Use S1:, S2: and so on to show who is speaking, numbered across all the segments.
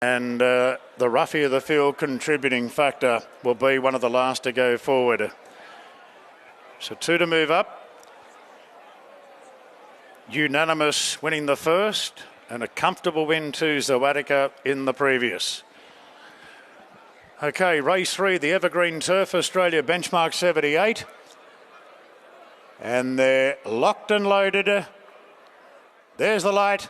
S1: And the roughie of the field contributing factor will be one of the last to go forward. So 2 to move up. Unanimous winning the first, and a comfortable win to Zawatica in the previous. Okay, race 3, the Evergreen Turf Australia Benchmark 78. And they're locked and loaded. There's the light.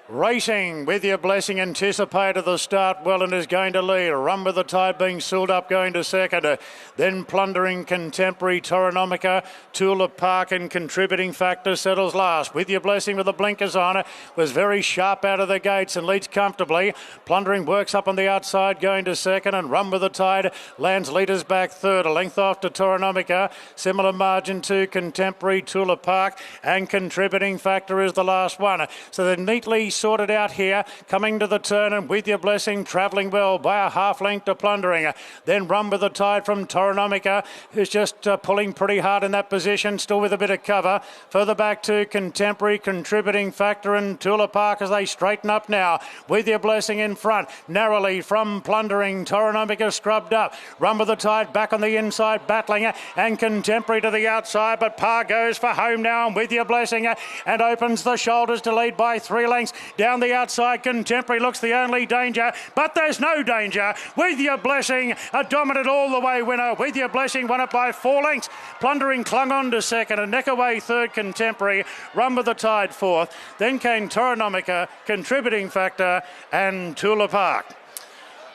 S1: Racing with your blessing, anticipated the start well and is going to lead. Run with the Tide being sealed up, going to second. Then Plundering Contemporary, Toronomica, Tulip Park and Contributing Factor settles last. With your blessing with the blinkers on, was very sharp out of the gates and leads comfortably. Plundering works up on the outside, going to second, and Run with the Tide lands leaders back third. A length off to Toronomica. Similar margin to Contemporary, Tulip Park and Contributing Factor is the last one. So they're neatly sorted out here, coming to the turn, and With Your Blessing travelling well by a half length to Plundering. Then Run with the Tide from Toronomica, who's just pulling pretty hard in that position, still with a bit of cover. Further back to Contemporary, Contributing Factor and Tulip Park as they straighten up now. With Your Blessing in front, narrowly from Plundering, Toronomica scrubbed up. Run with the Tide back on the inside, battling, and Contemporary to the outside, but Parr goes for home now, and With Your Blessing and opens the shoulders to lead by 3 lengths. Down the outside, Contemporary looks the only danger, but there's no danger. With Your Blessing, a dominant all-the-way winner. With Your Blessing won it by 4 lengths. Plundering clung on to second, a neck away third, Contemporary. Run with the Tide fourth. Then came Toronomica, Contributing Factor and Tulip Park.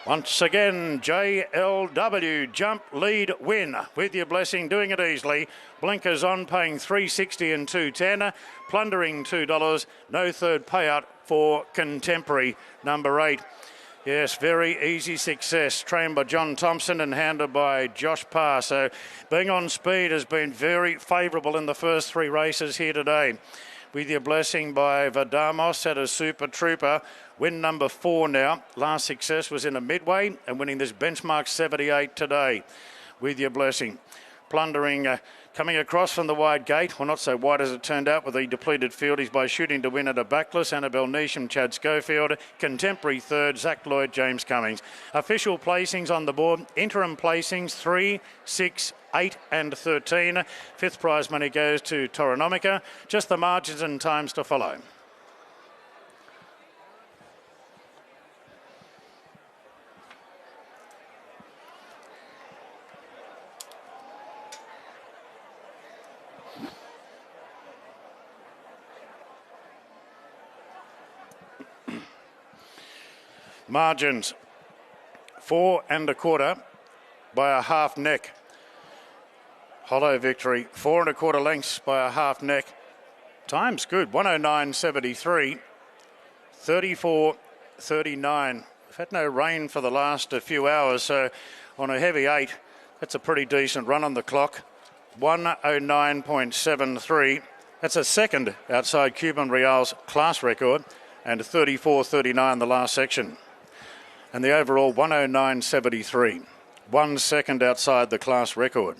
S1: Once again, JLW, jump, lead, win. With Your Blessing doing it easily. Blinkers on, paying $3.60 and $2.10. Plundering $2. No third payout for Contemporary, number 8. Yes, very easy success. Trained by John Thompson and handled by Josh Parr. So being on speed has been very favourable in the first 3 races here today. With Your Blessing by Vadamos at a Super Trooper. Win number 4 now. Last success was in a midway and winning this benchmark 78 today. With Your Blessing. Plundering coming across from the wide gate. Well, not so wide as it turned out with the depleted field. He's by shooting to win at a backless. Annabelle Neesham, Chad Schofield. Contemporary third, Zach Lloyd, James Cummings. Official placings on the board. Interim placings 3, 6, 8 and 13. 5th prize money goes to Toronomica. Just the margins and times to follow. Margins 4 1/4 by a half neck. Hollow Victory 4 1/4 lengths by a half neck. Time's good, 109.73, 34.39. We've had no rain for the last few hours, so on a heavy 8, that's a pretty decent run on the clock. 109.73. That's a second outside Cuban Real's class record, and 34.39 the last section. And the overall 109.73, 1 second outside the class record.